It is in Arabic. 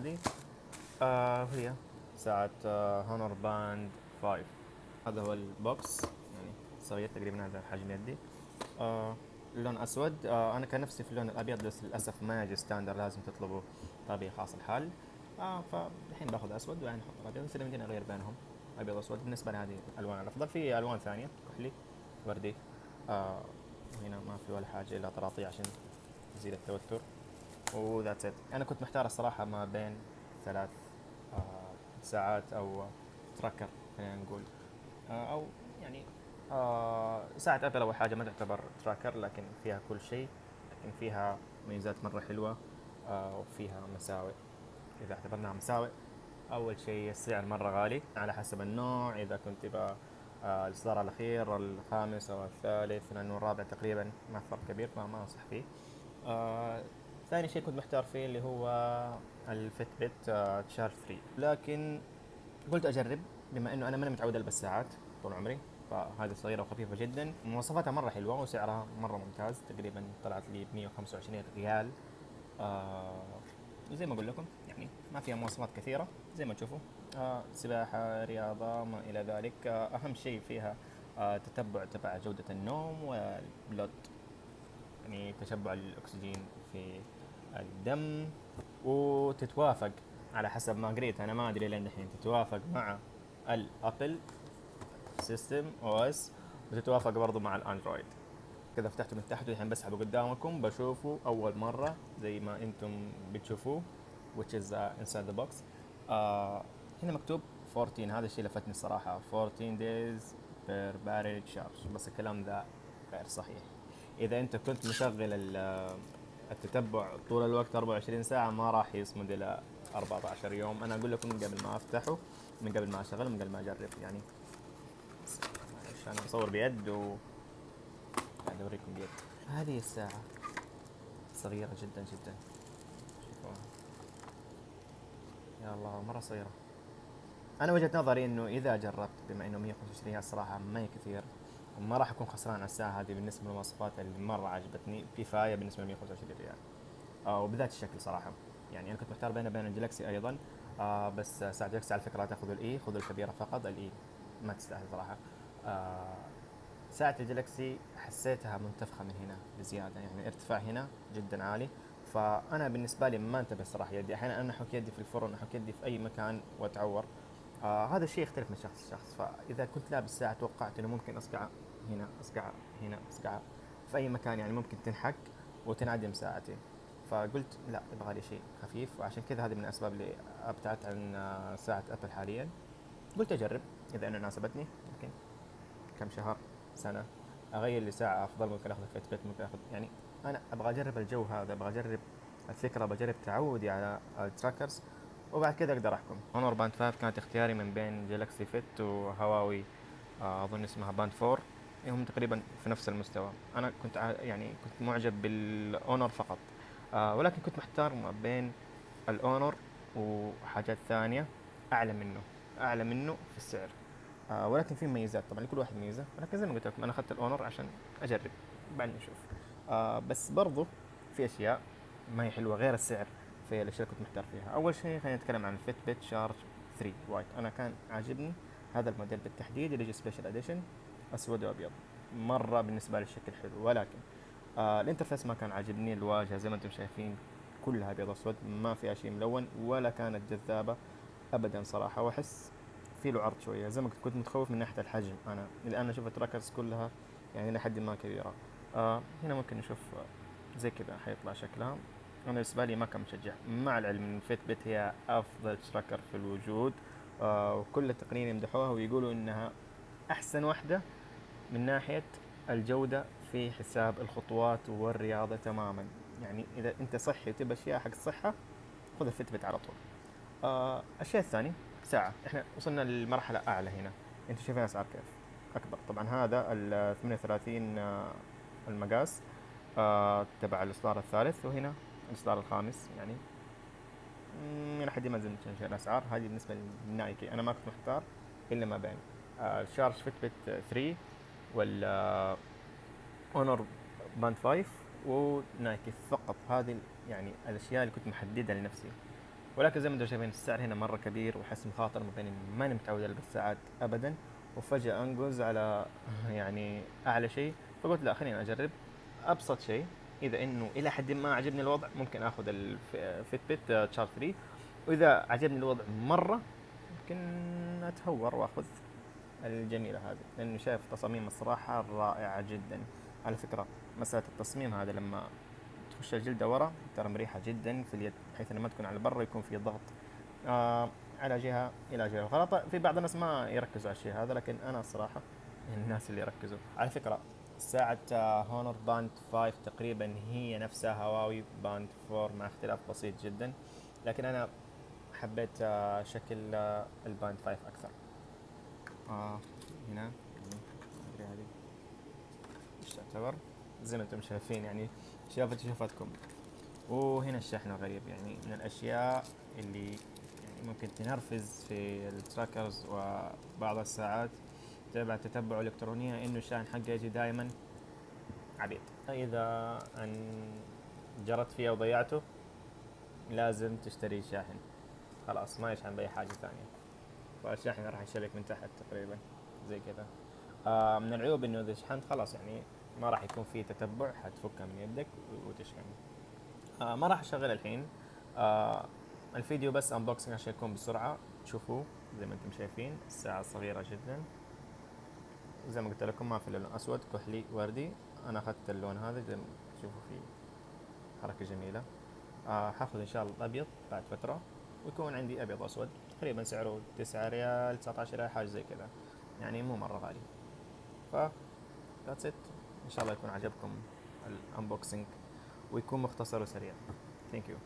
هذه. هي ساعة هونر باند 5. هذا هو البوكس، يعني صغير تقريبا هذا حجم يدي. اللون اسود. انا كان نفسي في اللون الابيض، بس للاسف ما يجي ستاندر، لازم تطلبه طبيعي خاص الحال. فالحين باخذ اسود وبعدين احط ابيض، بس يمديني اغير بينهم ابيض واسود. بالنسبه لي هذه الالوان الافضل. في الوان ثانيه كحلي، وردي. آه هنا ما في ولا حاجه الا طراطيع عشان تزيد التوتر، وذاتس ات. انا كنت محتار الصراحه ما بين ثلاث ساعات او تراكر، خلينا نقول. او يعني ساعة ابل اول حاجة ما تعتبر تراكر، لكن فيها كل شيء، لكن فيها ميزات مرة حلوة وفيها مساوئ. اذا اعتبرناها مساوئ، اول شيء السعر مرة غالي على حسب النوع. اذا كنت تبغى الاصدار الاخير الخامس او الثالث، لانه الرابع تقريبا ما فرق كبير، فما انصح فيه. آه ثاني شيء كنت محتار فيه اللي هو الفيت بت تشارج 3، لكن قلت اجرب بما انه انا ماني متعود البس ساعات طول عمري. فهذه صغيره وخفيفه جدا، مواصفاتها مره حلوه وسعرها مره ممتاز، تقريبا طلعت لي ب 125 ريال. آه زي ما اقول لكم، يعني ما فيها مواصفات كثيره زي ما تشوفوا. سباحه، رياضه، ما الى ذلك. اهم شيء فيها تتبع تبع جوده النوم والبلود، يعني تشبع الاكسجين في الدم، وتتوافق على حسب ما قريت، انا ما ادري لين الحين، تتوافق مع الابل سيستم او اس، وتتوافق برضو مع الاندرويد. كذا فتحته من تحت، والحين بسحبه قدامكم بشوفه اول مره زي ما انتم بتشوفوه، which is inside the box. هنا مكتوب 14، هذا الشيء لفتني الصراحه، 14 days per battery charge، بس الكلام ذا غير صحيح. اذا انت كنت مشغل التتبع طول الوقت 24 ساعه، ما راح يصمد الى 14 يوم. انا اقول لكم من قبل ما افتحه، من قبل ما اشغله، من قبل ما اجرب يعني. معلش انا مصور بيد قاعد اوريكم بيد. هذه الساعه صغيره جدا جدا، شوفوها، يا الله مره صغيره. انا وجهه نظري انه اذا جربت، بما انه 125 ريال صراحه ما هي كثير، وما راح اكون خسران على الساعه هذه بالنسبه للمواصفات اللي مره عجبتني، كفايه بالنسبه ل 125 ريال. وبذات الشكل صراحه. يعني انا كنت محتار بينها وبين الجلاكسي ايضا. بس ساعه جلاكسي على فكره لا تاخذوا الاي، خذوا الكبيره فقط. الاي ما تستاهل صراحه. آه ساعة الجلاكسي حسيتها منتفخة من هنا بزيادة، يعني الارتفاع هنا جدا عالي. فأنا بالنسبة لي ما انتبه صراحة يدي، أحيانا أنا أحك يدي في الفرن، أحك يدي في أي مكان وأتعور. هذا الشيء يختلف من شخص لشخص. فإذا كنت لابس ساعة توقعت إنه ممكن أصقع هنا، أصقع هنا، أصقع في أي مكان، يعني ممكن تنحك وتنعدم ساعتي. فقلت لا، يبغى لي شيء خفيف، وعشان كذا هذه من الأسباب اللي ابتعدت عن ساعة أبل حاليا. قلت أجرب إذا أنه ناسبتني، لكن كم شهر، سنة، اغير لي ساعه افضل. ممكن اخذ فيت بيت، ممكن اخذ، يعني انا ابغى اجرب الجو هذا، ابغى اجرب الفكره، بجرب تعودي على التراكرز، وبعد كذا اقدر احكم. هونور باند 5 كانت اختياري من بين جالكسي فيت وهواوي اظن اسمها باند 4. هم تقريبا في نفس المستوى. انا كنت يعني كنت معجب بالاونر فقط. ولكن كنت محتار ما بين الاونر وحاجات ثانيه اعلى منه، اعلى منه في السعر. ولكن في مميزات طبعا، لكل واحد ميزه، ولكن زي ما قلت لكم انا اخذت الاونر عشان اجرب، بعدين نشوف. بس برضو في اشياء ما هي حلوه غير السعر في الاشياء اللي كنت محتار فيها. اول شيء خلينا نتكلم عن الفيت بيت شارج 3 وايت. انا كان عاجبني هذا الموديل بالتحديد، اللي يجي سبيشل اديشن اسود وابيض، مره بالنسبه لي الشكل حلو. ولكن الانترفيس ما كان عاجبني، الواجهه زي ما انتم شايفين كلها ابيض اسود، ما فيها شيء ملون، ولا كانت جذابه ابدا صراحه. واحس في له عرض شويه، زي ما كنت متخوف من ناحيه الحجم. انا الان اشوف التراكرز كلها يعني لحد ما كبيره. هنا ممكن نشوف زي كذا حيطلع شكلها. انا بالنسبه لي ما كان مشجع، مع العلم ان فيت بت هي افضل تراكر في الوجود. وكل التقنيين يمدحوها ويقولوا انها احسن واحده من ناحيه الجوده في حساب الخطوات والرياضه تماما. يعني اذا انت صحي وتبى اشياء حق الصحه، خذ الفيت بت على طول. الشيء الثاني ساعة، احنا وصلنا لمرحلة أعلى هنا. انتم شايفين أسعار كيف أكبر. طبعا هذا ال 38 المقاس تبع الإصدار الثالث، وهنا الإصدار الخامس. يعني إلى حد ما زلت الأسعار هذه بالنسبة للنايكي. أنا ما كنت محتار إلا ما بين الشارج فيت بت 3 وال اونر باند 5 ونايكي فقط. هذه يعني الأشياء اللي كنت محددها لنفسي. ولكن زي ما انتم شايفين السعر هنا مرة كبير، وحس مخاطر ما بيني، ماني متعود البس ساعات ابدا، وفجأة انقز على يعني اعلى شيء. فقلت لا خليني اجرب ابسط شيء. اذا انه الى حد ما عجبني الوضع ممكن اخذ الفيت بيت تشارج 3، واذا عجبني الوضع مرة ممكن اتهور واخذ الجميلة هذه، لانه شايف تصاميم الصراحة رائعة جدا. على فكرة مسألة التصميم هذا لما تخش الجلدة ورا ترى مريحة جدا في اليد، بحيث لما تكون على برا يكون في ضغط آه على جهة إلى جهة. غلط في بعض الناس ما يركزوا على الشيء هذا، لكن أنا الصراحة من الناس اللي يركزوا. على فكرة ساعة هونر باند 5 تقريبا هي نفسها هواوي باند 4 مع اختلاف بسيط جدا، لكن أنا حبيت شكل الباند 5 أكثر. آه هنا ما أدري هذه إيش تعتبر، زي ما أنتم شايفين يعني شافتكم. وهنا الشحن الغريب، يعني من الأشياء اللي يعني ممكن تنرفز في التراكرز وبعض الساعات تبع تتبع إلكترونية، إنه الشحن حقه يجي دائما عبيط. إذا أن جرت فيه وضيعته لازم تشتري شاحن، خلاص ما يشحن بأي حاجة ثانية، فالشاحن راح يشيلك من تحت تقريبا زي كذا. من العيوب إنه إذا شحنت خلاص يعني ما راح يكون فيه تتبع، حتفكها من يدك وتشحن. ما راح اشغل الحين آه الفيديو بس انبوكسنج عشان يكون بسرعة تشوفوه. زي ما انتم شايفين الساعة صغيرة جدا، زي ما قلت لكم ما في لون اسود كحلي وردي، انا اخذت اللون هذا زي ما تشوفوا فيه حركة جميلة. حاخذ ان شاء الله الابيض بعد فترة، ويكون عندي ابيض اسود تقريبا سعره 9 ريال 19 ريال حاجة زي كذا، يعني مو مرة غالي. ف that's it. ان شاء الله يكون عجبكم الانبوكسنج ويكون مختصر وسريع. ثانك يو.